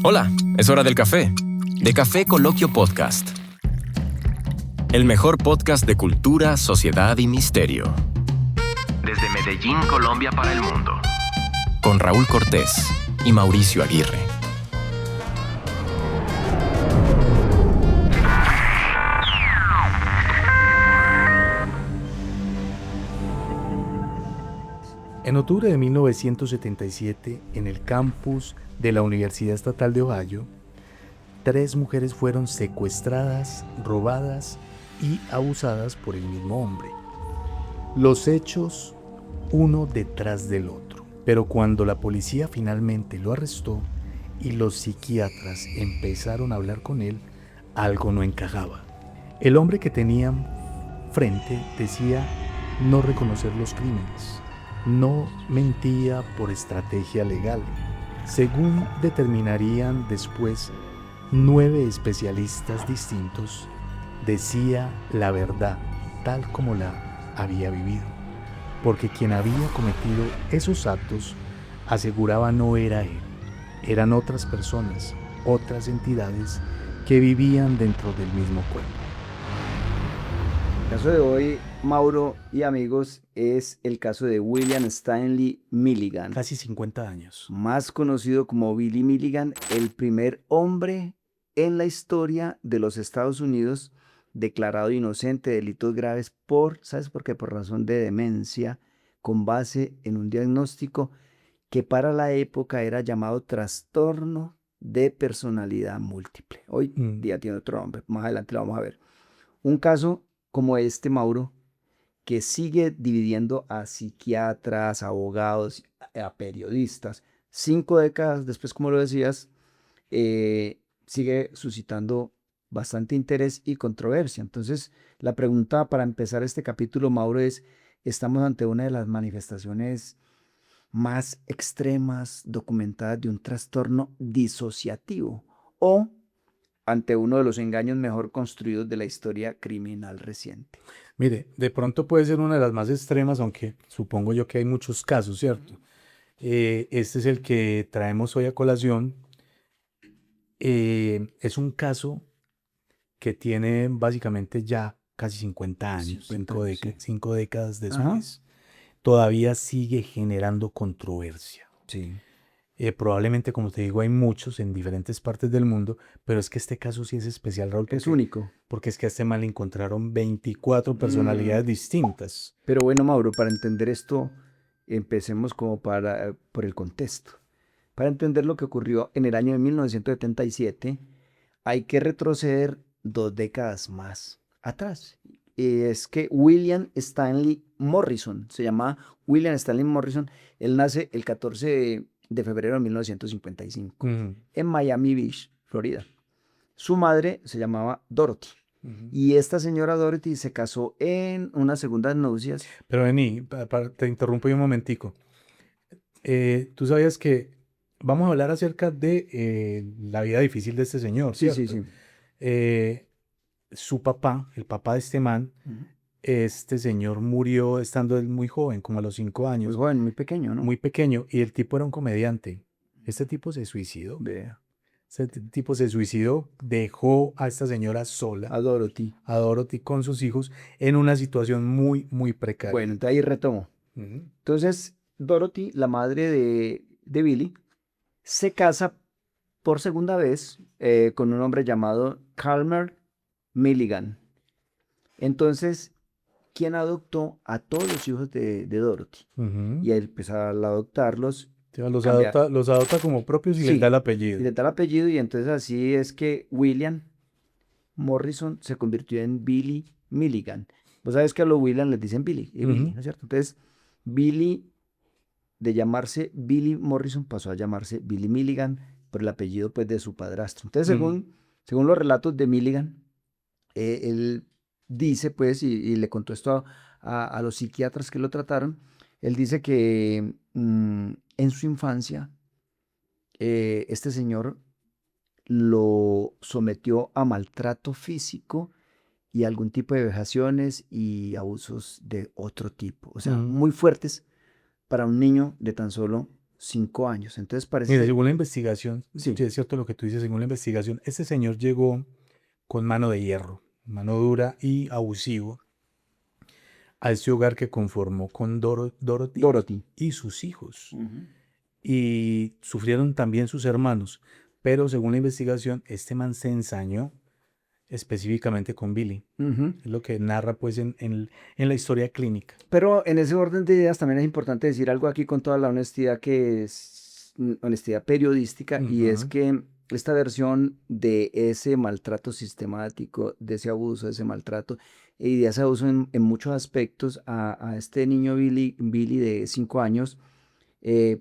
Hola, es hora del café. De Café Coloquio Podcast. El mejor podcast de cultura, sociedad y misterio. Desde Medellín, Colombia para el mundo. Con Raúl Cortés y Mauricio Aguirre. En octubre de 1977, en el campus de la Universidad Estatal de Ohio, 3 mujeres fueron secuestradas, robadas y abusadas por el mismo hombre. Los hechos, uno detrás del otro. Pero cuando la policía finalmente lo arrestó y los psiquiatras empezaron a hablar con él, algo no encajaba. El hombre que tenían frente decía no reconocer los crímenes. No mentía por estrategia legal. Según determinarían después 9 especialistas distintos, decía la verdad tal como la había vivido, porque quien había cometido esos actos aseguraba no era él, eran otras personas, otras entidades que vivían dentro del mismo cuerpo. El caso de hoy, Mauro y amigos, es el caso de William Stanley Milligan, Casi 50 años. más conocido como Billy Milligan, el primer hombre en la historia de los Estados Unidos declarado inocente de delitos graves ¿sabes por qué? Por razón de demencia, con base en un diagnóstico que para la época era llamado trastorno de personalidad múltiple. Hoy día tiene otro nombre, más adelante lo vamos a ver. Un caso como este, Mauro, que sigue dividiendo a psiquiatras, a abogados, a periodistas. 5 décadas después, como lo decías, sigue suscitando bastante interés y controversia. Entonces, la pregunta para empezar este capítulo, Mauro, es, ¿estamos ante una de las manifestaciones más extremas documentadas de un trastorno disociativo o ante uno de los engaños mejor construidos de la historia criminal reciente? Mire, de pronto puede ser una de las más extremas, aunque supongo yo que hay muchos casos, ¿cierto? Este es el que traemos hoy a colación. Es un caso que tiene básicamente ya casi 50 años, 5 décadas después. Todavía sigue generando controversia. Sí. Probablemente, como te digo, hay muchos en diferentes partes del mundo, pero es que este caso sí es especial, Raúl. Es único. Porque es que a este man le encontraron 24 personalidades distintas. Pero bueno, Mauro, para entender esto, empecemos como por el contexto. Para entender lo que ocurrió en el año de 1977, hay que retroceder 2 décadas más atrás. Es que William Stanley Morrison, se llama William Stanley Morrison, él nace el 14 de febrero de 1955 en Miami Beach, Florida. Su madre se llamaba Dorothy. Y esta señora Dorothy se casó en unas segundas nupcias. Pero vení, te interrumpo un momentico. Tú sabías que vamos a hablar acerca de la vida difícil de este señor, ¿cierto? Sí, sí, sí. Su papá, el papá de este man, este señor murió estando él muy joven, como a los 5 años. Muy joven, muy pequeño, ¿no? Muy pequeño, y el tipo era un comediante. Este tipo se suicidó. Vea. Este tipo se suicidó, dejó a esta señora sola, A Dorothy con sus hijos, en una situación muy, muy precaria. Bueno, entonces ahí retomo. Entonces, Dorothy, la madre de Billy, se casa por segunda vez con un hombre llamado Calmer Milligan. Entonces, ¿quién adoptó a todos los hijos de Dorothy? Y él empezó al adoptarlos. Los adopta como propios y les da el apellido. Y les da el apellido, y entonces así es que William Morrison se convirtió en Billy Milligan. Vos sabés que a los William les dicen Billy, Billy, ¿no es cierto? Entonces, Billy, de llamarse Billy Morrison, pasó a llamarse Billy Milligan por el apellido, pues, de su padrastro. Entonces, según los relatos de Milligan, él dice, pues, y le contó esto a los psiquiatras que lo trataron, él dice que en su infancia este señor lo sometió a maltrato físico y algún tipo de vejaciones y abusos de otro tipo, o sea, muy fuertes para un niño de tan solo 5 años. Entonces parece Mira, ser... según la investigación, Sí. sí es cierto lo que tú dices, según la investigación, este señor llegó con mano de hierro, mano dura y abusivo a este hogar que conformó con Dorothy Dorothy. y sus hijos. Ujú. Y sufrieron también sus hermanos, pero según la investigación, este man se ensañó específicamente con Billy. Ujú. Es lo que narra pues en la historia clínica. Pero en ese orden de ideas también es importante decir algo aquí con toda la honestidad que es honestidad periodística, y es Ujú. que esta versión de ese maltrato sistemático, de ese abuso, de ese maltrato y de ese abuso en muchos aspectos a este niño Billy de 5 años,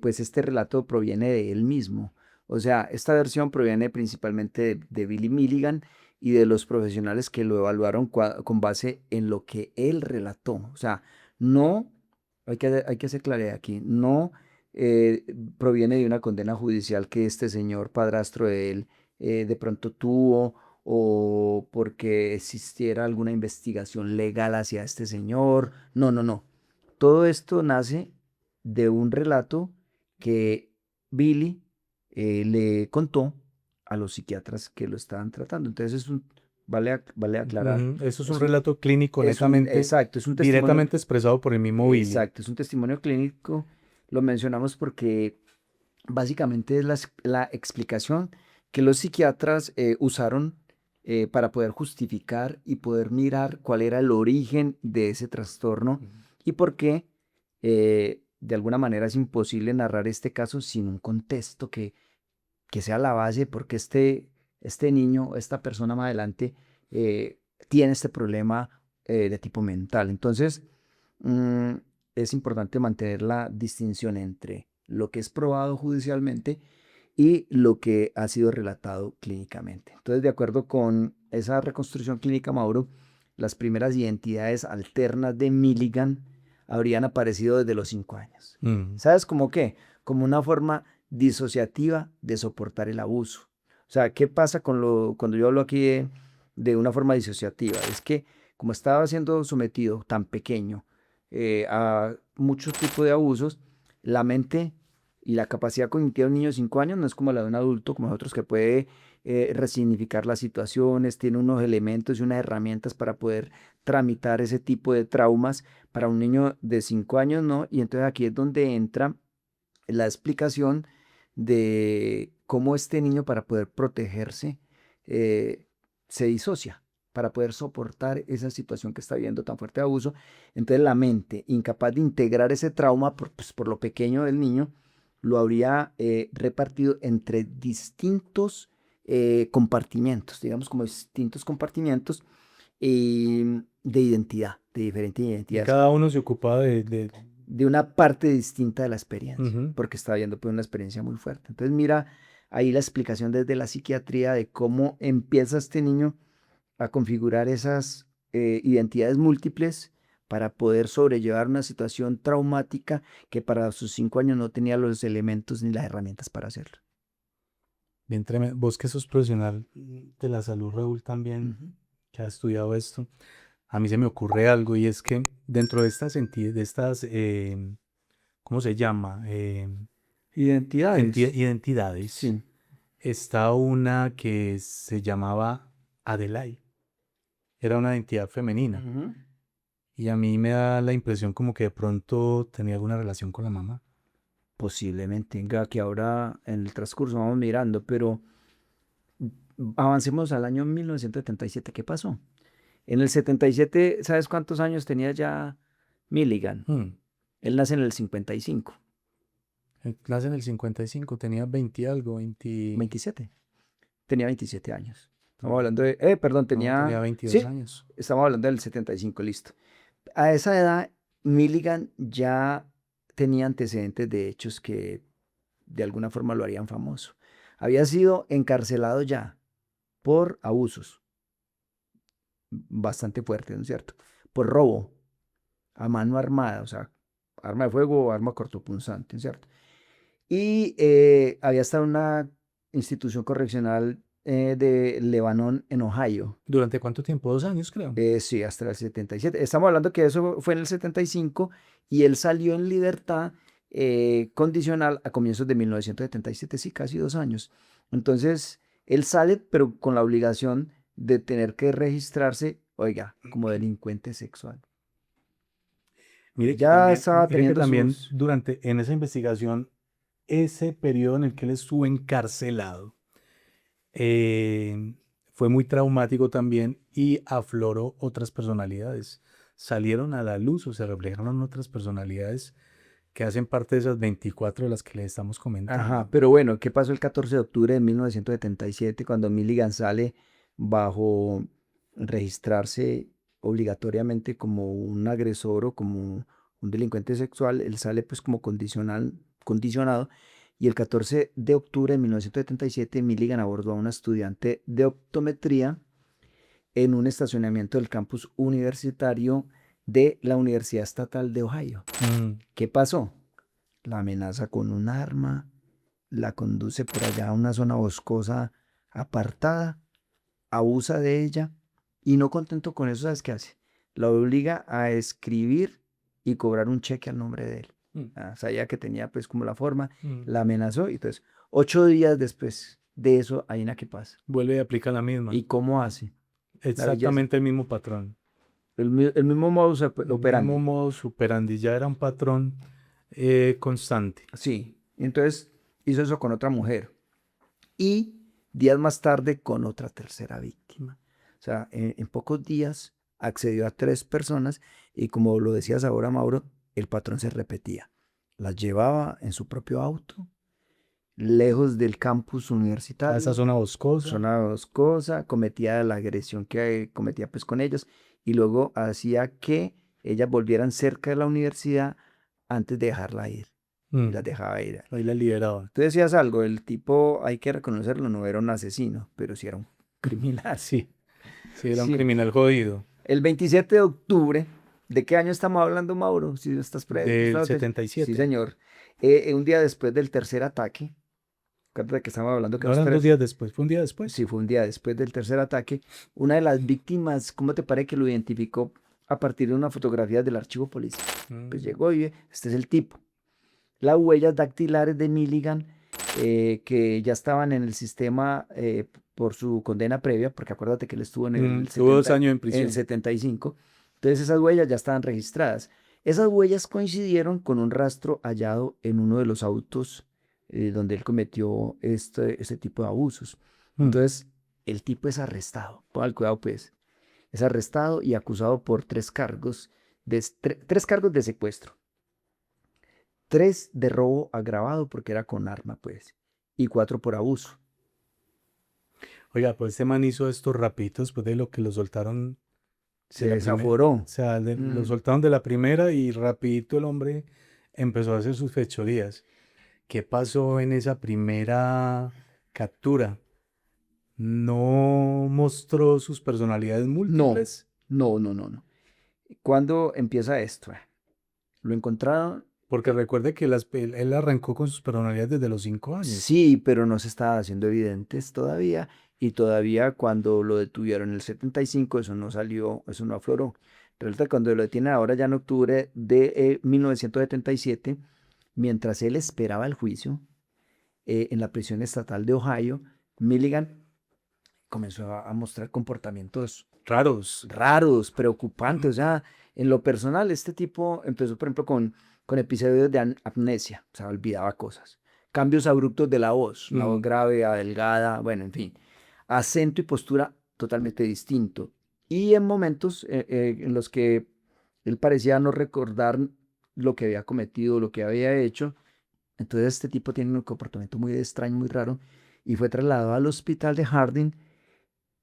pues este relato proviene de él mismo. O sea, esta versión proviene principalmente de Billy Milligan y de los profesionales que lo evaluaron con base en lo que él relató. O sea, no, hay que hacer claridad aquí, no proviene de una condena judicial que este señor padrastro de él de pronto tuvo, o porque existiera alguna investigación legal hacia este señor. No, no, no. Todo esto nace de un relato que Billy le contó a los psiquiatras que lo estaban tratando. Entonces vale aclarar. Ujú. Eso es un Es un, relato clínico netamente, exacto, es un testimonio, directamente expresado por el mismo Billy. exacto, es un testimonio clínico. Lo mencionamos porque básicamente es la explicación que los psiquiatras usaron para poder justificar y poder mirar cuál era el origen de ese trastorno y por qué de alguna manera es imposible narrar este caso sin un contexto que sea la base, porque este niño, esta persona más adelante, tiene este problema de tipo mental. Entonces, mm, es importante mantener la distinción entre lo que es probado judicialmente y lo que ha sido relatado clínicamente. Entonces, de acuerdo con esa reconstrucción clínica, Mauro, las primeras identidades alternas de Milligan habrían aparecido desde los 5 años. Mm. ¿Sabes cómo qué? Como una forma disociativa de soportar el abuso. O sea, ¿qué pasa cuando yo hablo aquí de una forma disociativa? Es que como estaba siendo sometido tan pequeño a muchos tipos de abusos, la mente y la capacidad cognitiva de un niño de 5 años no es como la de un adulto, como nosotros, que puede resignificar las situaciones, tiene unos elementos y unas herramientas para poder tramitar ese tipo de traumas. Para un niño de 5 años no, y entonces aquí es donde entra la explicación de cómo este niño, para poder protegerse, eh, se disocia para poder soportar esa situación que está viendo tan fuerte de abuso. Entonces la mente, incapaz de integrar ese trauma por lo pequeño del niño, lo habría repartido entre distintos compartimentos, digamos como distintos compartimentos de identidad, de diferentes Y identidades, cada uno se ocupaba de una parte distinta de la experiencia, Ujú. porque está viendo pues una experiencia muy fuerte. Entonces mira ahí la explicación desde la psiquiatría de cómo empieza este niño a configurar esas identidades múltiples para poder sobrellevar una situación traumática que para sus 5 años no tenía los elementos ni las herramientas para hacerlo. Bien tremendo. Vos que sos profesional de la salud, Raúl, también, Ujú. que has estudiado esto, a mí se me ocurre algo y es que dentro de estas, ¿cómo se llama? Identidades. Identidades, Sí. está una que se llamaba Adelaide. Era una identidad femenina. Ujú. Y a mí me da la impresión como que de pronto tenía alguna relación con la mamá. Posiblemente, venga, que ahora en el transcurso vamos mirando, pero avancemos al año 1977. ¿Qué pasó? En el 77, ¿sabes cuántos años tenía ya Milligan? Hmm. Él nace en el 55. Nace en el 55, tenía 20 y algo, 20... 27. Tenía 27 años. Estamos No, hablando de, perdón, no, tenía tenía, 22 sí, años. estamos hablando del 75, listo. A esa edad, Milligan ya tenía antecedentes de hechos que de alguna forma lo harían famoso. Había sido encarcelado ya por abusos bastante fuertes, ¿no es cierto? Por robo a mano armada, o sea, arma de fuego o arma cortopunzante, ¿no es cierto? Y había estado en una institución correccional de Lebanon, en Ohio. ¿Durante cuánto tiempo? 2 años, creo. Sí, hasta el 77. Estamos hablando que eso fue en el 75 y él salió en libertad condicional a comienzos de 1977, sí, casi 2 años. Entonces, él sale, pero con la obligación de tener que registrarse, oiga, como delincuente sexual. Mire que Ya también, estaba mire que teniendo también sus... en esa investigación, ese periodo en el que él estuvo encarcelado, eh, fue muy traumático también y afloró otras personalidades. Salieron a la luz o se reflejaron otras personalidades que hacen parte de esas 24 de las que les estamos Ajá, comentando. pero bueno, ¿qué pasó el 14 de octubre de 1977 cuando Milligan sale bajo registrarse obligatoriamente como un agresor o como un delincuente sexual? Él sale pues como condicionado, y el 14 de octubre de 1977 Milligan abordó a una estudiante de optometría en un estacionamiento del campus universitario de la Universidad Estatal de Ohio. Mm, ¿Qué pasó? La amenaza con un arma, la conduce por allá a una zona boscosa apartada, abusa de ella y no contento con eso, ¿sabes qué hace? La obliga a escribir y cobrar un cheque al nombre de él. mm, Sabía que tenía pues como la forma, mm. la amenazó y entonces 8 días después de eso, hay una que pasa. Vuelve y aplica la misma. ¿Y cómo hace? La belleza. Exactamente el mismo patrón. El mismo modus El mismo operandi. modus operandi, ya era un patrón constante. Sí, entonces hizo eso con otra mujer. Y días más tarde con otra tercera víctima. O sea, en pocos días accedió a 3 personas y como lo decías ahora, Mauro, el patrón se repetía. Las llevaba en su propio auto, lejos del campus A esa universitario, zona boscosa. zona boscosa, cometía la agresión que cometía pues con ellos y luego hacía que ellas volvieran cerca de la universidad antes de dejarla ir. Y las dejaba ir. Ahí la liberaba. Tú decías algo, el tipo, hay que reconocerlo, no era un asesino, pero sí era un criminal. Sí, sí, era un Sí. criminal jodido. El 27 de octubre, ¿de qué año estamos hablando, Mauro? Si estás Del Sí, 77. señor. Un día después del tercer ataque, acuérdate que estamos hablando que No los eran 2 días después, fue un día después. sí, fue un día después del tercer ataque, una de las víctimas, ¿cómo te parece que lo identificó a partir de una fotografía del archivo policial? Pues Mm, llegó y este es el tipo. Las huellas dactilares de Milligan, que ya estaban en el sistema por su condena previa, porque acuérdate que él estuvo en el Tuvo 2 años en en el prisión. 75, entonces esas huellas ya estaban registradas. Esas huellas coincidieron con un rastro hallado en uno de los autos donde él cometió este tipo de abusos. Mm. Entonces, el tipo es arrestado, pongan cuidado pues, es arrestado y acusado por 3 cargos de secuestro. 3 de robo agravado porque era con arma, pues, y 4 por abuso. Oiga, pues este man hizo esto rapidito después de lo que lo soltaron de Se la desaforó. O sea, lo Mm. soltaron de la primera y rapidito el hombre empezó a hacer sus fechorías. ¿Qué pasó en esa primera captura? ¿No mostró sus personalidades No, múltiples? no. ¿Cuándo empieza esto? Lo encontraron, Porque recuerde que él arrancó con sus personalidades desde los 5 años. sí, pero no se estaba haciendo evidentes todavía, y todavía cuando lo detuvieron en el 75, eso no salió, eso no afloró. Resulta que cuando lo detienen ahora ya en octubre de 1977, mientras él esperaba el juicio en la prisión estatal de Ohio, Milligan comenzó a mostrar comportamientos Raros. raros, preocupantes. O sea, en lo personal, este tipo empezó, por ejemplo, con episodios de amnesia, o sea, olvidaba cosas. Cambios abruptos de la voz, una voz Mm, grave, adelgada, bueno, en fin. Acento y postura totalmente distinto. Y en momentos en los que él parecía no recordar lo que había cometido, lo que había hecho, entonces este tipo tiene un comportamiento muy extraño, muy raro, y fue trasladado al hospital de Harding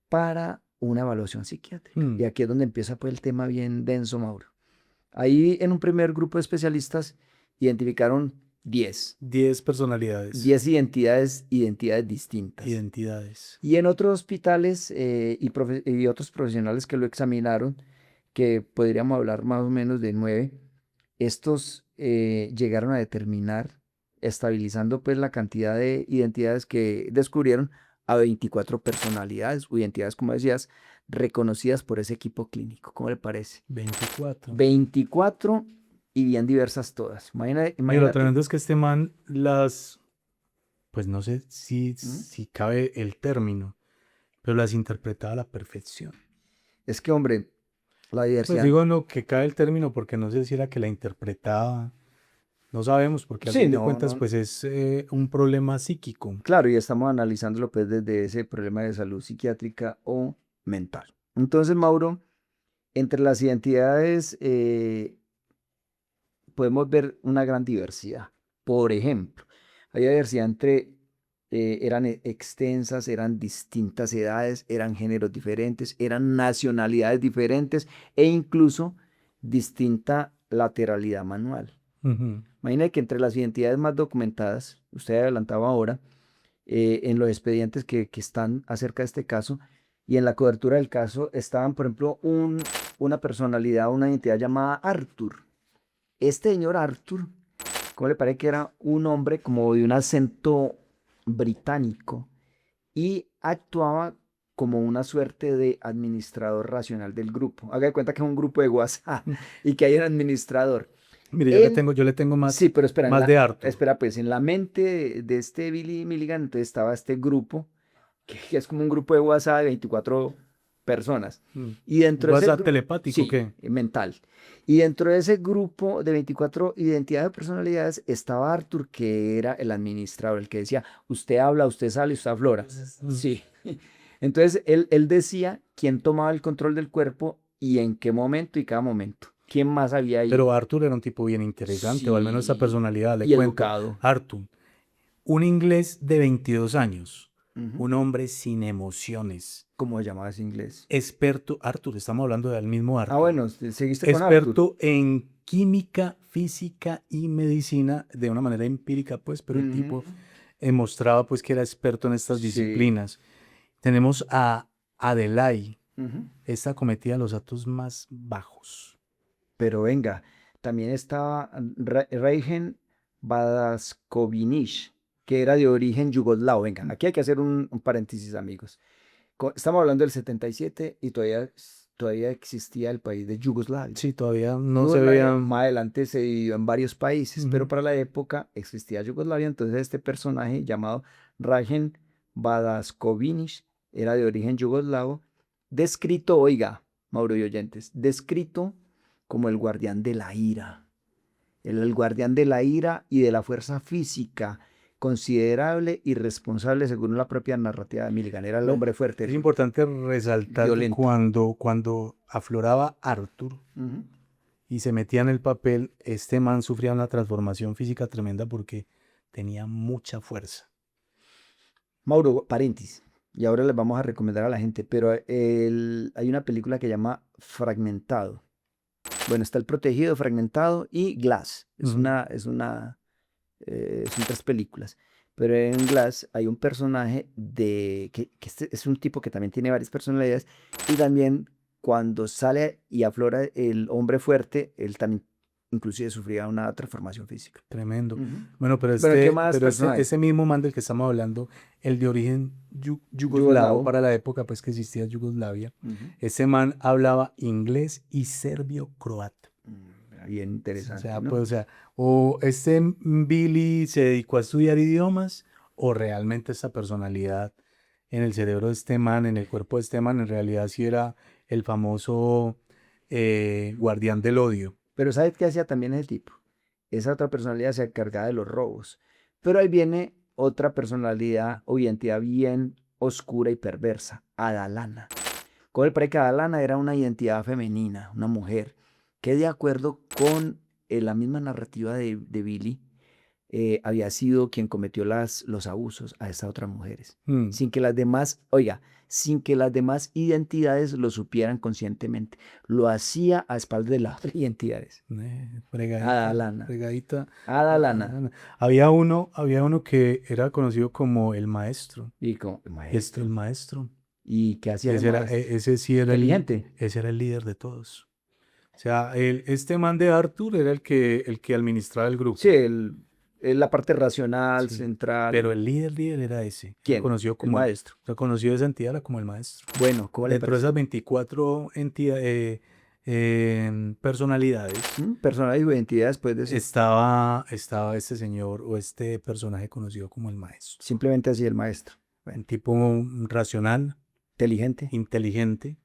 para una evaluación psiquiátrica. mm. Y aquí es donde empieza pues el tema bien denso, Mauro. Ahí en un primer grupo de especialistas identificaron 10 10 personalidades, 10 identidades distintas. identidades. Y en otros hospitales y otros profesionales que lo examinaron, que podríamos hablar más o menos de 9, estos llegaron a determinar, estabilizando pues la cantidad de identidades que descubrieron, a 24 personalidades o identidades, como decías, reconocidas por ese equipo clínico. ¿Cómo le parece? 24. 24 y bien diversas todas. Y lo Imagínate. tremendo es que este man pues no sé ¿Mm? si cabe el término, pero las interpretaba a la perfección. Es que, hombre, la Pues diversidad. digo no que cabe el término porque no sé si era que la interpretaba, no sabemos, porque al Sí, fin de no, cuentas no. pues es un problema psíquico. Claro, y estamos analizándolo pues desde ese problema de salud psiquiátrica o mental. Entonces, Mauro, entre las identidades podemos ver una gran diversidad. Por ejemplo, había diversidad entre, eran extensas, eran distintas edades, eran géneros diferentes, eran nacionalidades diferentes e incluso distinta lateralidad manual. Ujú. Imagina que entre las identidades más documentadas, usted adelantaba ahora, en los expedientes que están acerca de este caso y en la cobertura del caso estaban, por ejemplo, una personalidad, una identidad llamada Arthur. Este señor Arthur, ¿cómo le parece que era un hombre como de un acento británico y actuaba como una suerte de administrador racional del grupo? Haga de cuenta que es un grupo de WhatsApp y que hay un administrador. Mire, En, yo le tengo sí, pero espera, más de Arthur. espera, pues en la mente de este Billy Milligan entonces estaba este grupo, que es como un grupo de WhatsApp de 24 personas. Mm. Y dentro de ese ¿WhatsApp grupo, telepático sí, qué? mental. Y dentro de ese grupo de 24 identidades o personalidades estaba Arthur, que era el administrador, el que decía, usted habla, usted sale, usted aflora. Mm. Sí. Entonces él decía quién tomaba el control del cuerpo y en qué momento y cada momento. ¿Quién más había ahí? Pero Arthur era un tipo bien interesante, o al menos esa Sí. personalidad, le Y cuento. educado. Arthur, un inglés de 22 años, Ujú. un hombre sin emociones, ¿Cómo se llamaba ese inglés? experto, Arthur, estamos hablando del mismo Ah, Arthur, bueno, seguiste con Arthur. experto en química, física y medicina de una manera empírica, pues, pero el Ujú. tipo mostraba pues que era experto en estas Sí. disciplinas. Tenemos a Adelaide, Ujú. esta cometía los actos más bajos. Pero venga, también estaba Reigen Badaskovinic, que era de origen yugoslavo. Venga, aquí hay que hacer un paréntesis, amigos. Estamos hablando del 77 y todavía existía el país de Yugoslavia. Sí, todavía no se veían. Más adelante se dividió en varios países, pero Ujú. para la época existía Yugoslavia, entonces este personaje llamado Rajen Badaskovinic era de origen yugoslavo, descrito, oiga, Mauro y oyentes, descrito como el guardián de la ira, el guardián de la ira y de la fuerza física, considerable y responsable según la propia narrativa de Milligan, era el hombre Es fuerte, importante resaltar que violento. cuando afloraba Arthur Ujú. y se metía en el papel, este man sufría una transformación física tremenda porque tenía mucha fuerza. Mauro, paréntesis. Y ahora les vamos a recomendar a la gente, pero hay una película que se llama Fragmentado. Bueno, está El Protegido, Fragmentado y Glass. Ujú. Son tres películas. Pero en Glass hay un personaje que es un tipo que también tiene varias personalidades y también cuando sale y aflora el hombre fuerte, él también inclusive sufría una transformación física. Tremendo. Ujú. Bueno, Bueno, ¿qué más personajes? ese mismo man del que estamos hablando, el de origen yugoslavo, Yugoslavo. para la época pues que existía Yugoslavia, Ujú. ese man hablaba inglés y serbio-croata. Bien O interesante, sea, ¿no? pues, o sea, o este Billy se dedicó a estudiar idiomas, o realmente esa personalidad en el cerebro de este man, en el cuerpo de este man, en realidad sí era el famoso guardián del odio. Pero ¿sabes qué hacía también ese tipo? Esa otra personalidad se encargaba de los robos. Pero ahí viene otra personalidad o identidad bien oscura y perversa, Adalana. Con el que Adalana era una identidad femenina, una mujer, que de acuerdo con la misma narrativa de Billy, había sido quien cometió los abusos a estas otras mujeres, Mm, sin que las demás, oiga, sin que las demás identidades lo supieran conscientemente. Lo hacía a espaldas de las otras identidades. Adalana. fregadita. Adalana. Había uno que era conocido como el maestro. Y como, El maestro. maestro. ¿Y qué hacía el maestro? Ese sí era Inteligente. ese era el líder de todos. O sea, este man de Arthur era el que administraba el Sí, grupo. la parte racional, Sí. central. Pero el líder era ese. ¿Quién? El maestro. Reconocido esa entidad era como el maestro. Bueno, ¿cómo le Dentro de parece? esas 24 entidades, personalidades. Personas y identidades, puedes decir. Estaba este señor o este personaje conocido como el maestro. Simplemente así, el maestro. Un Bueno, tipo racional, inteligente, inteligente,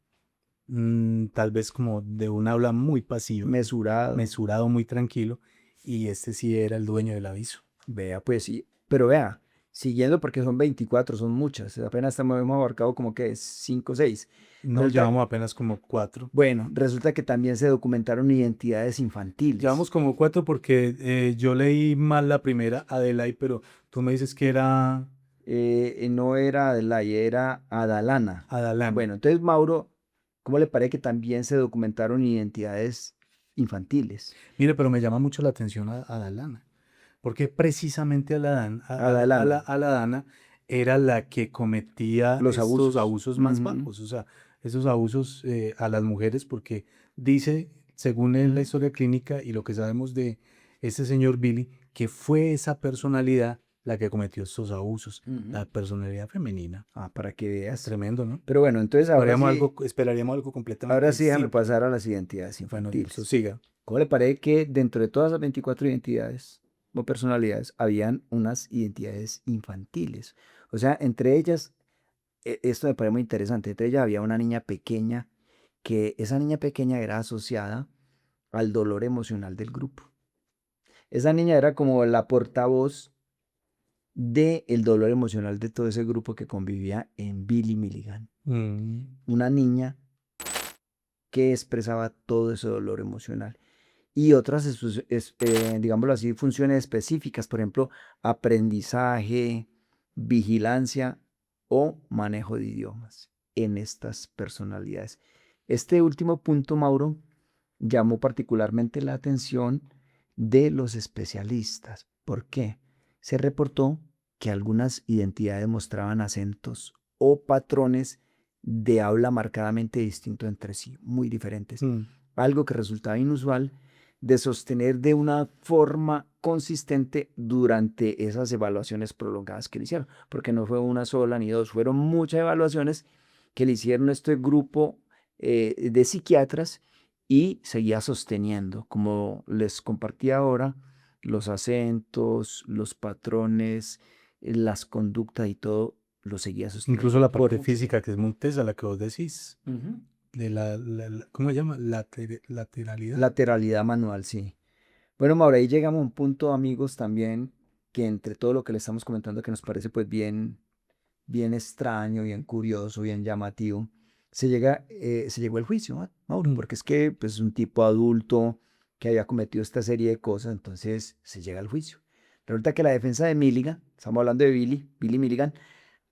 tal vez como de un habla muy pasiva, mesurado. mesurado, muy tranquilo, y este sí era el dueño del aviso. Vea, pues sí. Pero vea, siguiendo porque son 24, son muchas. Apenas hemos abarcado como que 5 o 6. Nos llevamos apenas como 4. Bueno, resulta que también se documentaron identidades infantiles. Llevamos como 4 porque yo leí mal la primera, Adelaide, pero tú me dices que era No era Adelaide, era Adalana. Adalán. Bueno, entonces Mauro, ¿cómo le parece que también se documentaron identidades infantiles? Mire, pero me llama mucho la atención Adalana, porque precisamente Adalana. Aladana era la que cometía Los estos abusos. abusos más Ujú. bajos, o sea, esos abusos a las mujeres, porque dice, según en la historia clínica y lo que sabemos de este señor Billy, que fue esa personalidad la que cometió estos abusos, Ujú. la personalidad femenina. Ah, para que veas. Tremendo, ¿no? Pero bueno, entonces ahora sí, Esperaríamos algo completamente ahora sí déjame distinto. pasar a las identidades Bueno, infantiles. eso siga. ¿Cómo le parece que dentro de todas las 24 identidades o personalidades habían unas identidades infantiles? O sea, entre ellas, esto me parece muy interesante, entre ellas había una niña pequeña, que esa niña pequeña era asociada al dolor emocional del grupo. Esa niña era como la portavoz del dolor emocional de todo ese grupo que convivía en Billy Milligan. Una niña que expresaba todo ese dolor emocional. Y otras, digámoslo así, funciones específicas, por ejemplo, aprendizaje, vigilancia o manejo de idiomas en estas personalidades. Este último punto, Mauro, llamó particularmente la atención de los especialistas. ¿Por qué? Se reportó que algunas identidades mostraban acentos o patrones de habla marcadamente distintos entre sí, muy diferentes. Algo que resultaba inusual de sostener de una forma consistente durante esas evaluaciones prolongadas que le hicieron, porque no fue una sola ni dos, fueron muchas evaluaciones que le hicieron a este grupo de psiquiatras y seguía sosteniendo, como les compartía ahora, los acentos, los patrones, las conductas y todo lo seguía sosteniendo. Incluso la parte física, que es muy tesa, la que vos decís. De ¿cómo se llama? Lateralidad. Lateralidad manual, sí. Bueno, Maura, ahí llegamos a un punto, amigos, también que entre todo lo que le estamos comentando que nos parece pues bien, bien extraño, bien curioso, bien llamativo, se llegó al juicio, ¿no, Mauro? Porque es que pues un tipo adulto que había cometido esta serie de cosas, entonces se llega al juicio. Resulta que la defensa de Milligan, estamos hablando de Billy Milligan,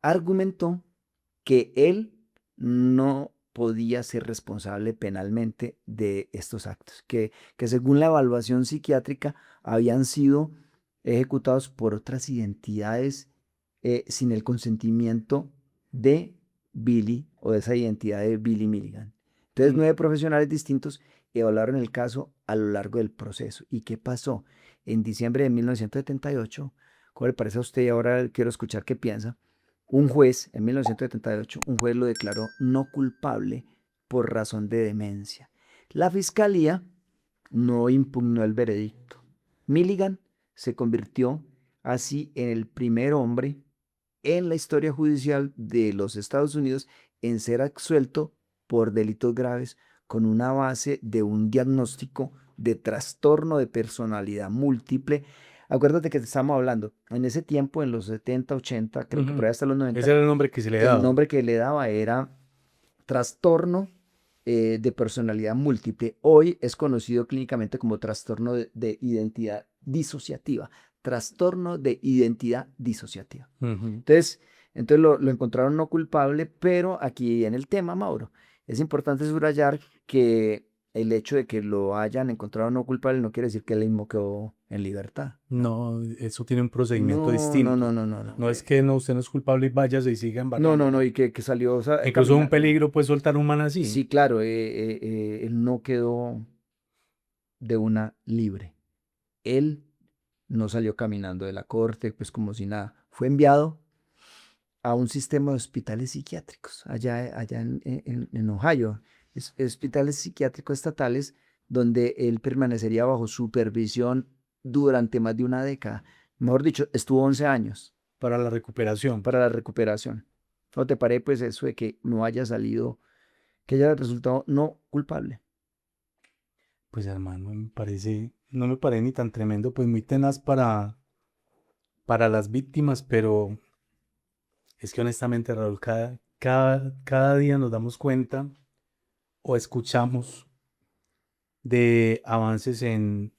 argumentó que él no podía ser responsable penalmente de estos actos, que según la evaluación psiquiátrica habían sido ejecutados por otras identidades sin el consentimiento de Billy o de esa identidad de Billy Milligan. Entonces, 9 profesionales distintos evaluaron el caso a lo largo del proceso. ¿Y qué pasó? En diciembre de 1978, ¿cómo le parece a usted? Y ahora quiero escuchar qué piensa. Un juez, en 1978, un juez lo declaró no culpable por razón de demencia. La fiscalía no impugnó el veredicto. Milligan se convirtió así en el primer hombre en la historia judicial de los Estados Unidos en ser absuelto por delitos graves con una base de un diagnóstico de trastorno de personalidad múltiple. Acuérdate que te estamos hablando, en ese tiempo, en los 70, 80, creo que por ahí hasta los 90, ese era el nombre que se le el daba. nombre que le daba era trastorno de personalidad múltiple. Hoy es conocido clínicamente como trastorno de identidad disociativa. Trastorno de identidad disociativa. Entonces lo encontraron no culpable, pero aquí en el tema, Mauro, es importante subrayar que el hecho de que lo hayan encontrado no culpable no quiere decir que él mismo quedó en libertad. No, eso tiene un procedimiento No, distinto. no. No es que no, usted no es culpable y váyase y siga embarrando. No, y que salió, o sea, Incluso es un caminando. peligro pues soltar un man así. Sí, claro, él no quedó de una libre. Él no salió caminando de la corte, pues como si nada. Fue enviado a un sistema de hospitales psiquiátricos allá en Ohio, hospitales psiquiátricos estatales donde él permanecería bajo supervisión durante más de una década. Mejor dicho, estuvo 11 años Para la recuperación. para la recuperación. ¿No te parece pues eso de que no haya salido, que haya resultado no culpable? Pues hermano, no me parece ni tan tremendo, pues muy tenaz para las víctimas, pero es que honestamente, Raúl, cada día nos damos cuenta o escuchamos de avances en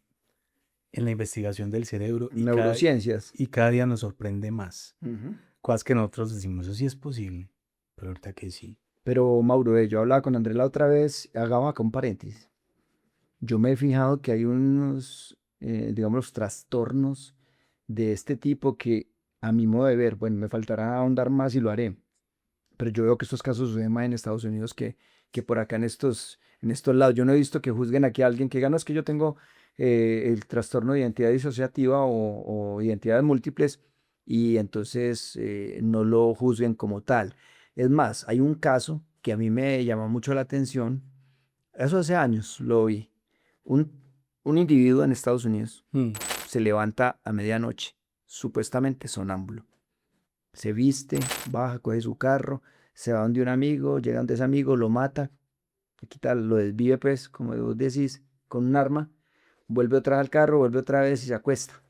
la investigación del cerebro Neurociencias. y cada día nos sorprende más. Ujú. Cosas que nosotros decimos, eso sí es posible, pero ahorita que sí. Pero Mauro, yo hablaba con Andrés la otra vez, hagamos acá un paréntesis. Yo me he fijado que hay unos, digamos, trastornos de este tipo que a mi modo de ver, bueno, me faltará ahondar más y lo haré, pero yo veo que estos casos suceden más en Estados Unidos que por acá en estos lados. Yo no he visto que juzguen aquí a alguien que gana, es que yo tengo el trastorno de identidad disociativa o identidades múltiples y entonces no lo juzguen como tal. Es más, hay un caso que a mí me llama mucho la atención, eso hace años lo vi. Un, un individuo en Estados Unidos Mm. se levanta a medianoche, supuestamente sonámbulo. Se viste, baja, coge su carro, se va donde un amigo, llega donde ese amigo, lo mata, le quita, lo desvive, pues, como vos decís, con un arma, vuelve otra vez al carro, vuelve otra vez y se acuesta.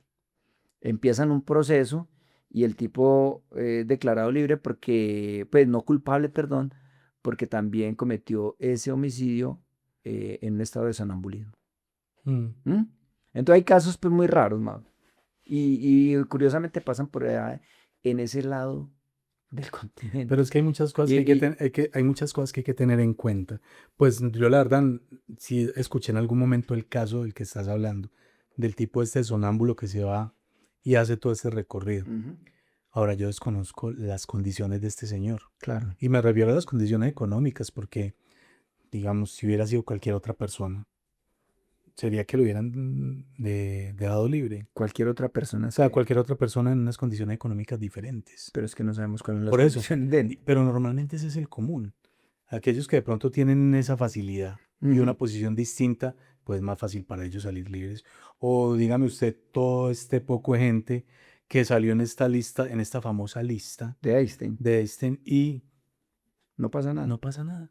Empiezan un proceso y el tipo declarado libre porque, pues, no culpable, perdón, porque también cometió ese homicidio en un estado de sonambulismo. Mm. ¿Mm? Entonces hay casos, pues, muy raros, Mau. Y curiosamente pasan por allá en ese lado del continente. Pero es que hay muchas cosas Y, que hay que, y- hay muchas cosas que hay que tener en cuenta. Pues yo la verdad sí escuché en algún momento el caso del que estás hablando, del tipo este sonámbulo que se va y hace todo ese recorrido. Ujú, Ahora yo desconozco las condiciones de este señor claro. y me refiero a las condiciones económicas porque, digamos, si hubiera sido cualquier otra persona, sería que lo hubieran dejado libre. Cualquier otra persona O sea, que... cualquier otra persona en unas condiciones económicas diferentes. Pero es que no sabemos cuáles son las Por eso, condiciones de él. pero normalmente ese es el común. Aquellos que de pronto tienen esa facilidad y una Ujú. posición distinta, pues es más fácil para ellos salir libres. O dígame usted, todo este poco de gente que salió en esta lista, en esta famosa lista De Einstein. de Einstein y No pasa nada. no pasa nada.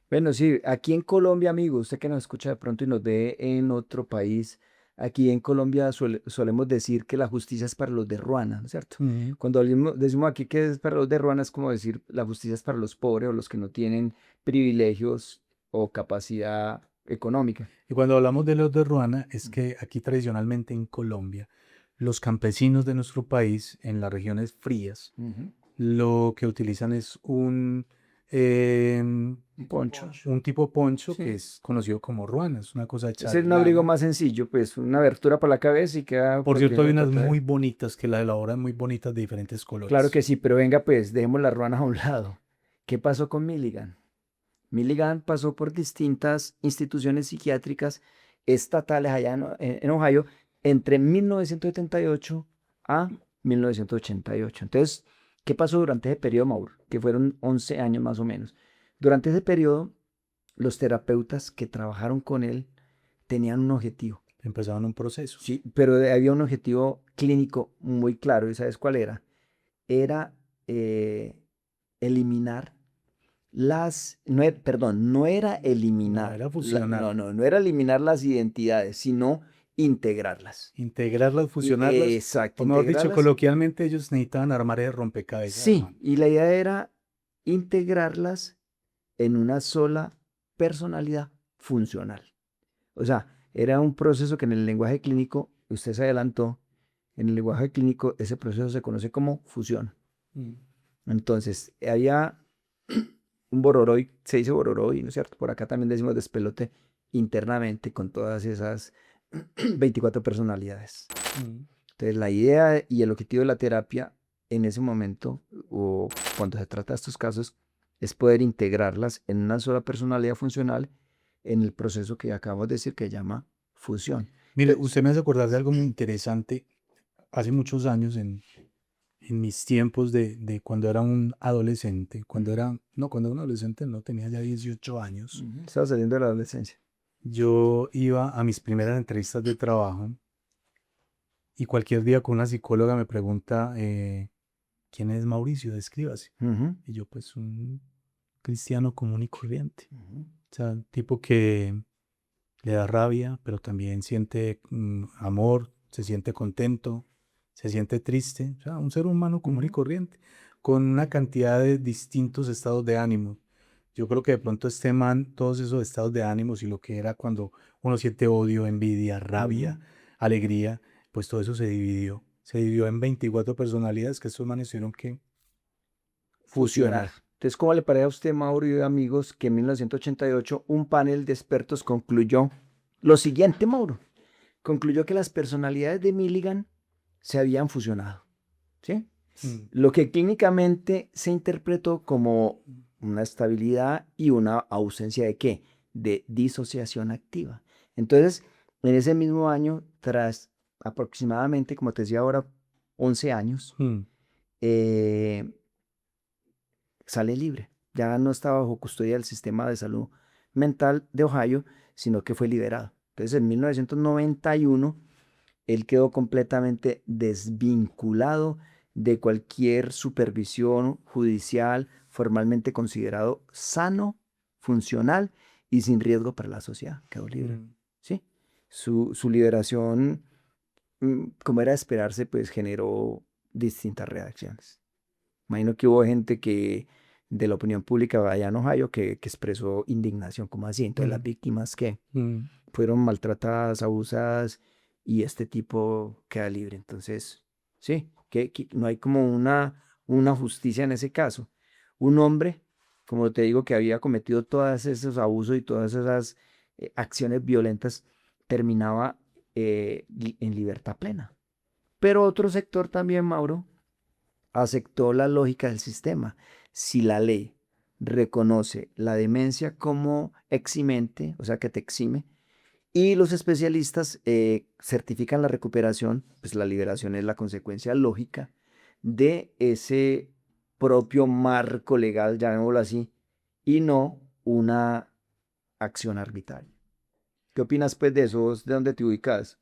Bueno, sí, aquí en Colombia, amigo, usted que nos escucha de pronto y nos ve en otro país, aquí en Colombia solemos decir que la justicia es para los de Ruana, ¿no es cierto? Ujú. Cuando decimos aquí que es para los de Ruana, es como decir la justicia es para los pobres o los que no tienen privilegios o capacidad económica. Y cuando hablamos de los de Ruana, es que aquí tradicionalmente en Colombia, los campesinos de nuestro país, en las regiones frías, Ujú. lo que utilizan es em, Un poncho. un tipo poncho Sí. que es conocido como ruana, es una cosa hecha Ese es de un abrigo lana. más sencillo, pues una abertura para la cabeza y queda Por cierto, protegido hay de unas todo. muy bonitas que la elaboran muy bonitas de diferentes Claro colores. que sí, pero venga pues, dejemos las ruanas a un lado. ¿Qué pasó con Milligan? Milligan pasó por distintas instituciones psiquiátricas estatales allá en Ohio entre 1978 a 1988. Entonces, ¿qué pasó durante ese periodo, Mauro? Que fueron 11 años más o menos. Durante ese periodo, los terapeutas que trabajaron con él tenían un objetivo. Empezaron un proceso. Sí, pero había un objetivo clínico muy claro. ¿Y sabes cuál era? Era eliminar no era No, eliminar, era fusionar. no era eliminar las identidades, sino integrarlas. Integrarlas, fusionarlas. Exacto, O mejor dicho, integrarlas. coloquialmente ellos necesitaban armar el rompecabezas, Sí, hermano. y la idea era integrarlas en una sola personalidad funcional. O sea, era un proceso que en el lenguaje clínico, usted se adelantó, en el lenguaje clínico ese proceso se conoce como fusión. Mm. Entonces, había un bororoy, se dice bororoy, ¿no es cierto? Por acá también decimos despelote internamente con todas esas 24 personalidades. Mm. Entonces, la idea y el objetivo de la terapia en ese momento, o cuando se trata de estos casos, es poder integrarlas en una sola personalidad funcional en el proceso que acabamos de decir que se llama fusión. Mire, Entonces, usted me hace acordar de algo muy interesante. Hace muchos años, en mis tiempos de cuando era un adolescente, cuando era un adolescente no, tenía ya 18 años, Estaba saliendo de la adolescencia. yo iba a mis primeras entrevistas de trabajo y cualquier día con una psicóloga me pregunta, ¿quién es Mauricio? Descríbase. Ujú, Y yo, pues, un cristiano común y corriente. ujú. O sea, un tipo que le da rabia, pero también siente amor, se siente contento, se siente triste. O sea, un ser humano común y Ujú. corriente, con una cantidad de distintos estados de ánimo. Yo creo que de pronto este man, todos esos estados de ánimos y lo que era cuando uno siente odio, envidia, rabia, Ujú. alegría, pues todo eso se dividió. Se dividió en 24 personalidades que estos manes tuvieron que Fusionar. fusionar. Entonces, ¿cómo le parece a usted, Mauro y amigos, que en 1988 un panel de expertos concluyó lo siguiente, Mauro? Concluyó que las personalidades de Milligan se habían fusionado, ¿sí? Mm, Lo que clínicamente se interpretó como una estabilidad y una ausencia de ¿qué? De disociación activa. Entonces, en ese mismo año, tras aproximadamente, como te decía ahora, 11 años, mm, eh, sale libre. Ya no está bajo custodia del sistema de salud mental de Ohio, sino que fue liberado. Entonces, en 1991, él quedó completamente desvinculado de cualquier supervisión judicial, formalmente considerado sano, funcional y sin riesgo para la sociedad. Quedó libre. mm. ¿Sí? Su liberación, como era de esperarse, pues generó distintas reacciones. Imagino que hubo gente que de la opinión pública allá en Ohio que expresó indignación, como así. Entonces las Mm, víctimas que mm. fueron maltratadas, abusadas y este tipo queda libre. Entonces, sí, que no hay como una justicia en ese caso. Un hombre, como te digo, que había cometido todos esos abusos y todas esas acciones violentas, terminaba en libertad plena. Pero otro sector también, Mauro, aceptó la lógica del sistema. Si la ley reconoce la demencia como eximente, o sea que te exime, y los especialistas certifican la recuperación, pues la liberación es la consecuencia lógica de ese propio marco legal, llamémoslo así, y no una acción arbitraria. ¿Qué opinas pues de eso? ¿Vos ¿De dónde te ubicas?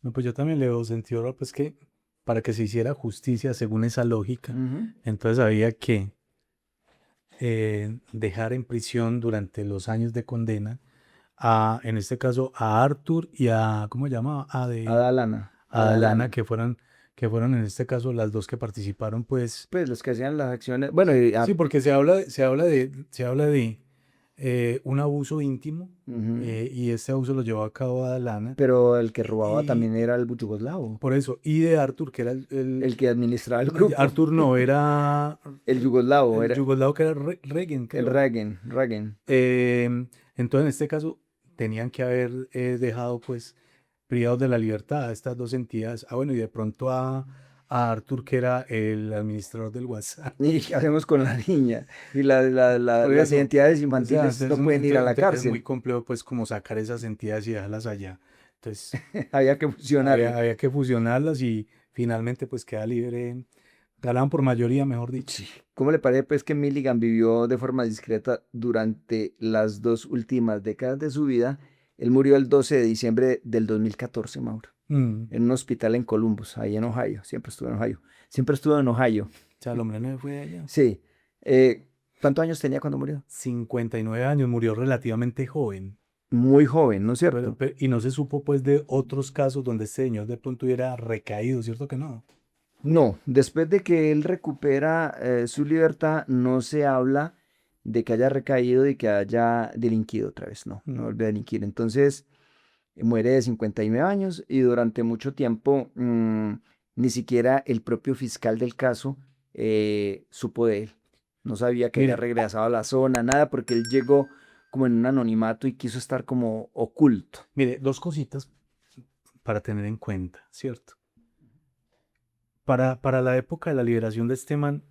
No, pues yo también le veo sentido, ¿no? Pues que para que se hiciera justicia según esa lógica, Ujú. entonces había que dejar en prisión durante los años de condena en este caso, a Arthur y a, ¿cómo se llama? Adalana, A Lana, Adalana. que fueron en este caso las dos que participaron, pues, Pues los que hacían las acciones, bueno, sí, porque se habla de un abuso íntimo, ujú. y este abuso lo llevó a cabo Adalana, Pero el que robaba y también era el yugoslavo, por eso, y de Arthur, que era el que administraba el grupo. Arthur no, era El yugoslavo el era yugoslavo que era Regen, el creo. Reagan. Entonces, en este caso, tenían que haber dejado, pues, privados de la libertad a estas dos entidades. Ah, bueno, y de pronto a Arthur, que era el administrador del WhatsApp. ¿Y qué hacemos con la niña? Y Por las eso, identidades o sea, infantiles no pueden ir a la es muy cárcel. complejo, pues, como sacar esas entidades y dejarlas allá. Entonces, Había que fusionarlo. había que fusionarlas y finalmente, pues, queda libre. Ganaban por mayoría, mejor dicho. Sí. ¿Cómo le parece pues que Milligan vivió de forma discreta durante las dos últimas décadas de su vida? Él murió el 12 de diciembre del 2014, Mauro, Mm. en un hospital en Columbus, ahí en Ohio. Siempre estuvo en Ohio. Siempre estuvo en Ohio. O sea, el hombre no se fue de allá. Sí. ¿Cuántos años tenía cuando murió? 59 años, murió relativamente joven. Muy joven, ¿no es Pero, cierto? y no se supo pues de otros casos donde este señor de pronto hubiera recaído, ¿cierto que no? No, después de que él recupera su libertad, no se habla de que haya recaído y que haya delinquido otra vez, no, no Mm, vuelve a delinquir. Entonces, muere de 59 años y durante mucho tiempo ni siquiera el propio fiscal del caso supo de él. No sabía que había Mire, regresado a la zona, nada, porque él llegó como en un anonimato y quiso estar como oculto. mire, dos cositas para tener en cuenta, ¿cierto? Para la época de la liberación de este man,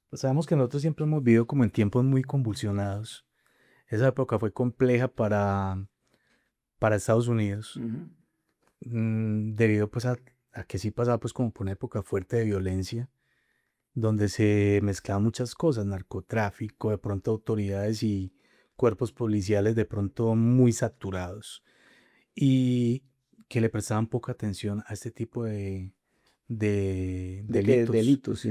pues sabemos que nosotros siempre hemos vivido como en tiempos muy convulsionados. Esa época fue compleja para Estados Unidos, Ujú. debido pues a que sí pasaba pues como por una época fuerte de violencia, donde se mezclaban muchas cosas, narcotráfico, de pronto autoridades y cuerpos policiales de pronto muy saturados y que le prestaban poca atención a este tipo de ¿De qué delitos. delito? Sí.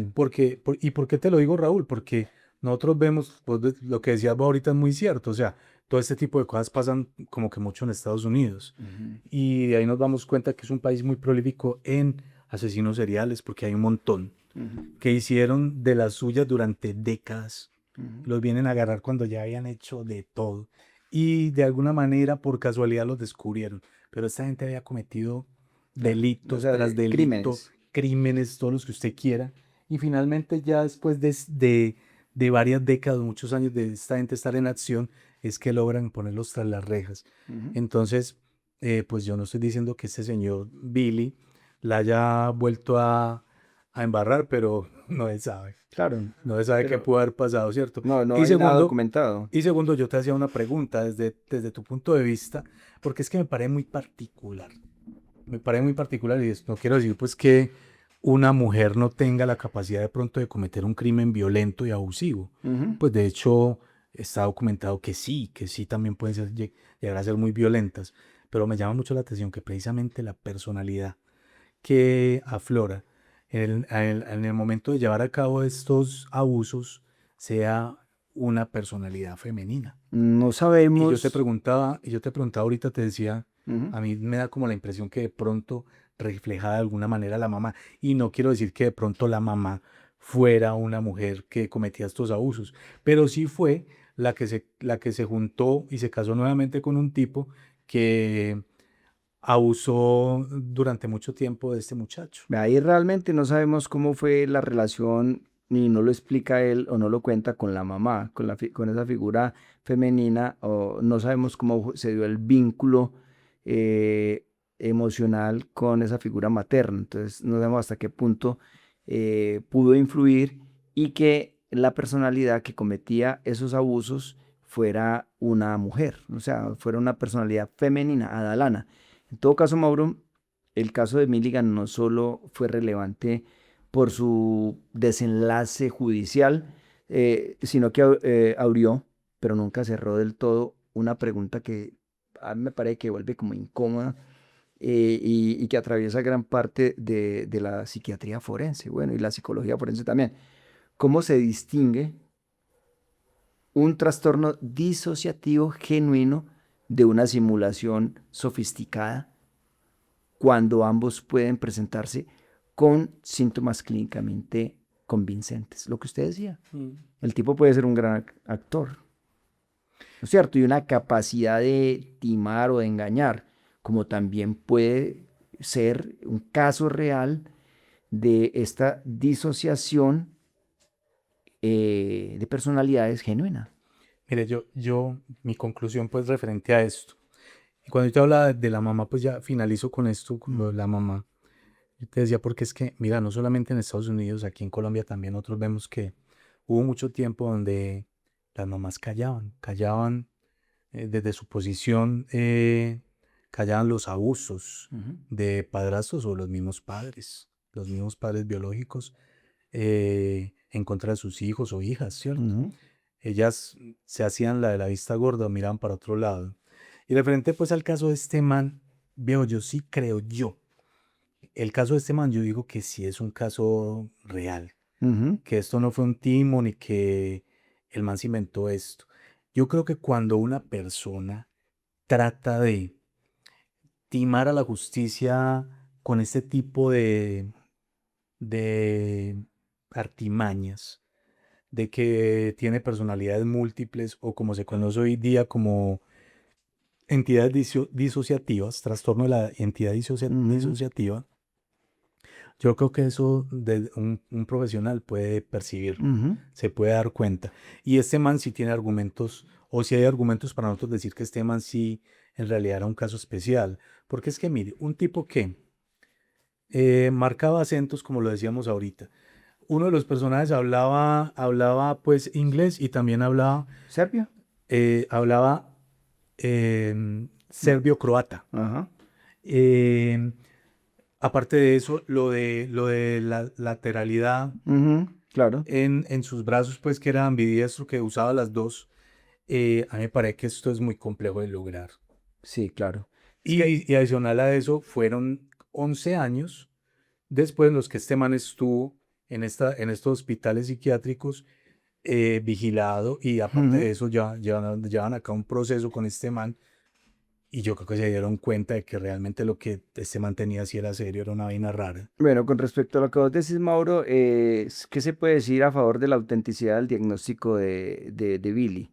¿Y por qué te lo digo, Raúl? Porque nosotros vemos, lo que decías vos ahorita es muy cierto, o sea, todo este tipo de cosas pasan como que mucho en Estados Unidos. Ujú, Y de ahí nos damos cuenta que es un país muy prolífico en asesinos seriales, porque hay un montón ujú, que hicieron de las suyas durante décadas. ujú. Los vienen a agarrar cuando ya habían hecho de todo. Y de alguna manera, por casualidad, los descubrieron. Pero esta gente había cometido O delitos sea, tras delito, crímenes. crímenes, todos los que usted quiera. Y finalmente, ya después de varias décadas, muchos años de esta gente estar en acción, es que logran ponerlos tras las rejas. Ujú. Entonces, pues yo no estoy diciendo que este señor Billy la haya vuelto a embarrar, pero no se sabe. Claro, No se sabe qué pero pudo haber pasado, ¿cierto? no Y hay nada segundo, documentado. y segundo, yo te hacía una pregunta desde tu punto de vista, porque es que me parece muy particular. Me parece muy particular y no quiero decir pues que una mujer no tenga la capacidad de pronto de cometer un crimen violento y abusivo. Ujú. Pues de hecho está documentado que sí también pueden llegar a ser muy violentas, pero me llama mucho la atención que precisamente la personalidad que aflora en el momento de llevar a cabo estos abusos sea una personalidad femenina. No Y sabemos. y yo te preguntaba ahorita, te decía, Ujú. a mí me da como la impresión que de pronto refleja de alguna manera la mamá. Y no quiero decir que de pronto la mamá fuera una mujer que cometía estos abusos, pero sí fue la que se juntó y se casó nuevamente con un tipo que abusó durante mucho tiempo de este muchacho. Ahí realmente no sabemos cómo fue la relación, ni no lo explica él o no lo cuenta con la mamá, con esa figura femenina, o no sabemos cómo se dio el vínculo eh, emocional con esa figura materna. Entonces, no sabemos hasta qué punto pudo influir y que la personalidad que cometía esos abusos fuera una mujer, o sea, fuera una personalidad femenina, Adalana. En todo caso, Mauro, el caso de Milligan no solo fue relevante por su desenlace judicial, sino que abrió, pero nunca cerró del todo, una pregunta que a mí me parece que vuelve como incómoda y que atraviesa gran parte de la psiquiatría forense, bueno, y la psicología forense también. ¿Cómo se distingue un trastorno disociativo genuino de una simulación sofisticada cuando ambos pueden presentarse con síntomas clínicamente convincentes? Lo que usted decía, el tipo puede ser un gran actor, ¿no es cierto? Y una capacidad de timar o de engañar, como también puede ser un caso real de esta disociación de personalidades genuina. Mire, mi conclusión pues referente a esto. Y cuando yo te hablaba de la mamá, pues ya finalizo con esto, con lo de la mamá. Yo te decía porque es que, mira, no solamente en Estados Unidos, aquí en Colombia también nosotros vemos que hubo mucho tiempo donde las mamás callaban desde su posición, callaban los abusos Ujú, de padrastros o los mismos padres biológicos en contra de sus hijos o hijas, ¿cierto? ujú, Ellas se hacían la de la vista gorda, miraban para otro lado. Y referente pues al caso de este man, veo, yo sí creo yo. El caso de este man, yo digo que sí es un caso real, ujú, que esto no fue un timo ni que el man se inventó esto. Yo creo que cuando una persona trata de timar a la justicia con este tipo de artimañas, de que tiene personalidades múltiples o como se conoce hoy día como entidades disociativas, trastorno de la entidad ujú, disociativa, yo creo que eso un profesional puede percibirlo, ujú. se puede dar cuenta. Y este man sí tiene argumentos, o si hay argumentos para nosotros decir que este man sí en realidad era un caso especial. Porque es que, mire, un tipo que marcaba acentos, como lo decíamos ahorita. Uno de los personajes hablaba pues inglés y también ¿Serbio? hablaba Mm, serbio-croata. ajá. Eh, aparte de eso, lo de la lateralidad Ujú, claro, en sus brazos, pues que era ambidiestro, que usaba las dos, a mí me parece que esto es muy complejo de lograr. sí, claro. Es que, Y adicional a eso, fueron 11 años después los que este man estuvo en estos hospitales psiquiátricos vigilado, y aparte ujú. de eso ya llevan acá un proceso con este man, y yo creo que se dieron cuenta de que realmente lo que este man tenía si era serio, era una vaina rara. Bueno, con respecto a lo que vos decís, Mauro, ¿qué se puede decir a favor de la autenticidad del diagnóstico de Billy?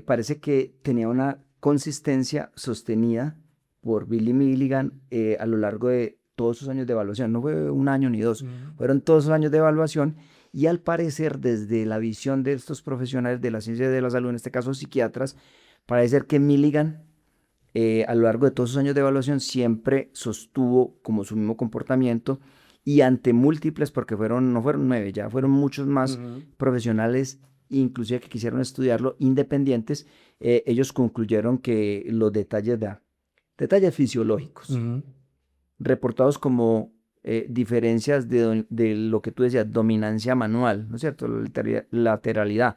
Parece que tenía una consistencia sostenida por Billy Milligan a lo largo de todos sus años de evaluación. No fue un año ni dos, Mm, fueron todos esos años de evaluación y al parecer desde la visión de estos profesionales de la ciencia de la salud, en este caso psiquiatras, parece ser que Milligan a lo largo de todos sus años de evaluación siempre sostuvo como su mismo comportamiento y ante múltiples, porque no fueron 9, ya fueron muchos más ujú, profesionales, inclusive que quisieron estudiarlo, independientes, ellos concluyeron que los detalles fisiológicos, ujú, reportados como diferencias de lo que tú decías, dominancia manual, ¿no es cierto? Lateralidad,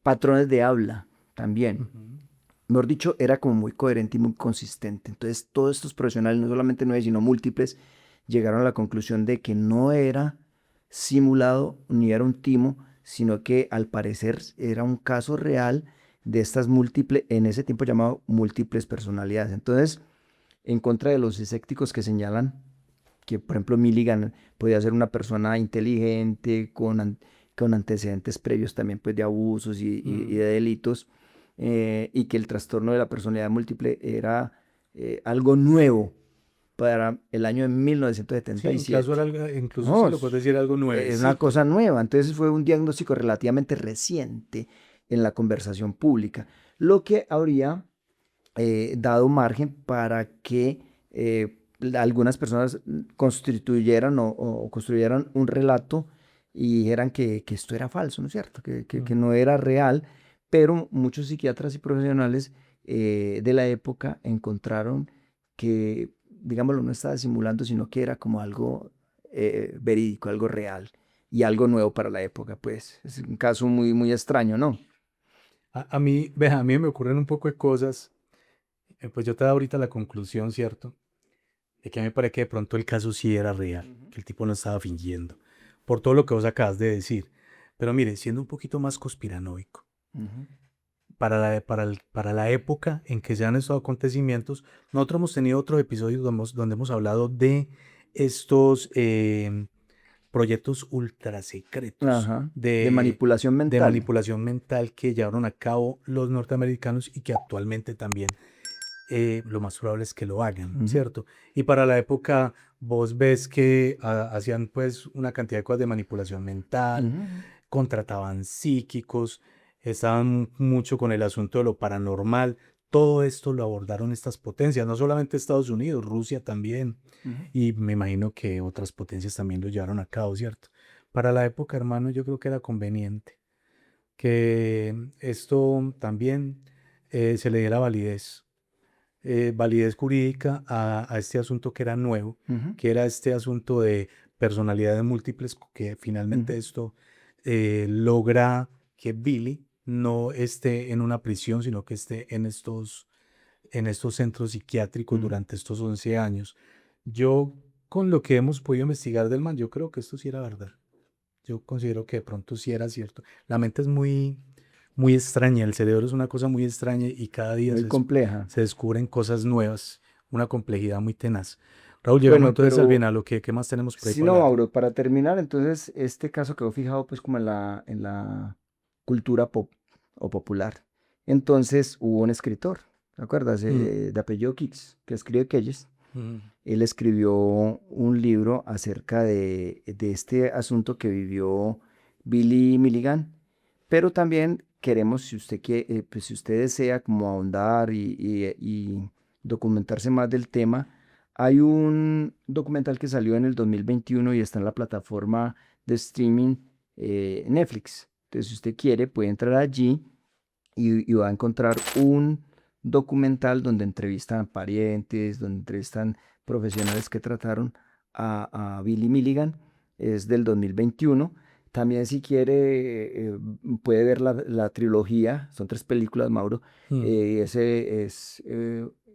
patrones de habla también, ujú. mejor dicho, era como muy coherente y muy consistente. Entonces, todos estos profesionales, no solamente 9, sino múltiples, llegaron a la conclusión de que no era simulado ni era un timo, sino que al parecer era un caso real de estas múltiples, en ese tiempo llamado múltiples personalidades. Entonces, en contra de los escépticos que señalan que, por ejemplo, Milligan podía ser una persona inteligente, con antecedentes previos también pues, de abusos y Mm. de delitos, y que el trastorno de la personalidad múltiple era algo nuevo para el año de Sí, en caso 1977. era incluso No, sí lo puedes decir algo es una nuevecito. cosa nueva, entonces fue un diagnóstico relativamente reciente en la conversación pública, lo que habría dado margen para que algunas personas constituyeran o construyeran un relato y dijeran que esto era falso, ¿no es cierto? Que Mm. no era real, pero muchos psiquiatras y profesionales de la época encontraron que, digámoslo, no estaba simulando, sino que era como algo verídico, algo real y algo nuevo para la época, pues. Es un caso muy, muy extraño, ¿no? A mí, ve, a mí me ocurren un poco de cosas, pues yo te doy ahorita la conclusión, ¿cierto? De que a mí me parece que de pronto el caso sí era real, Ujú, que el tipo no estaba fingiendo, por todo lo que vos acabas de decir. Pero mire, siendo un poquito más conspiranoico, ujú, para la época en que se dan estos acontecimientos, nosotros hemos tenido otros episodios donde hemos hablado de estos proyectos ultra secretos ajá, de manipulación de mental. manipulación mental que llevaron a cabo los norteamericanos y que actualmente también lo más probable es que lo hagan, Ujú, ¿cierto? Y para la época vos ves que hacían pues una cantidad de cosas de manipulación mental, ujú, contrataban psíquicos, estaban mucho con el asunto de lo paranormal. Todo esto lo abordaron estas potencias, no solamente Estados Unidos, Rusia también, ujú. y me imagino que otras potencias también lo llevaron a cabo, ¿cierto? Para la época, hermano, yo creo que era conveniente que esto también se le diera validez jurídica a este asunto que era nuevo, Ujú, que era este asunto de personalidades múltiples, que finalmente ujú, esto logra que Billy no esté en una prisión, sino que esté en estos centros psiquiátricos ujú. durante estos 11 años. Yo, con lo que hemos podido investigar del man, yo creo que esto sí era verdad. Yo considero que de pronto sí era cierto. La mente es muy extraña, el cerebro es una cosa muy extraña y cada día Muy compleja. se descubren cosas nuevas, una complejidad muy tenaz. Raúl, llegamos Bueno, entonces al pero bien a lo que ¿qué más tenemos por ahí si para no, hablar? Mauro, para terminar, entonces, este caso quedó fijado pues como en la cultura pop o popular. Entonces hubo un escritor, ¿te acuerdas? Mm, De apellido Kix, que escribe Keyes. mm, Él escribió un libro acerca de este asunto que vivió Billy Milligan, pero también queremos, si usted quiere, pues si usted desea como ahondar y documentarse más del tema, hay un documental que salió en el 2021 y está en la plataforma de streaming Netflix. Entonces, si usted quiere, puede entrar allí y va a encontrar un documental donde entrevistan a parientes, donde entrevistan profesionales que trataron a Billy Milligan, es del 2021. También si quiere puede ver la trilogía, son 3 películas, Mauro. Ese es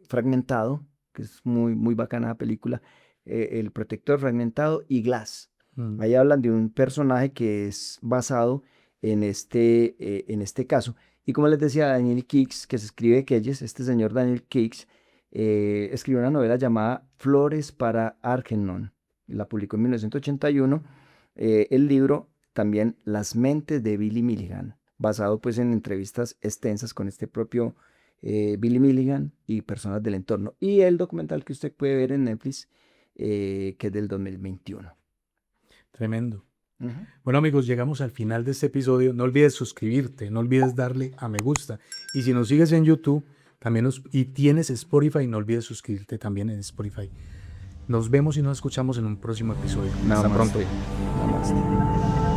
Fragmentado, que es muy, muy bacana la película, El Protector, Fragmentado, y Glass. Ahí hablan de un personaje que es basado en este caso. Y como les decía, Daniel Keeks, que se escribe Keyes, este señor Daniel Keeks, escribió una novela llamada Flores para Algernon. La publicó en 1981. El libro también Las mentes de Billy Milligan, basado pues en entrevistas extensas con este propio Billy Milligan y personas del entorno. Y el documental que usted puede ver en Netflix, que es del 2021. Tremendo. Bueno, amigos, llegamos al final de este episodio. No olvides suscribirte, no olvides darle a me gusta. Y si nos sigues en YouTube también y tienes Spotify, no olvides suscribirte también en Spotify. Nos vemos y nos escuchamos en un próximo episodio. Hasta pronto. Namaste.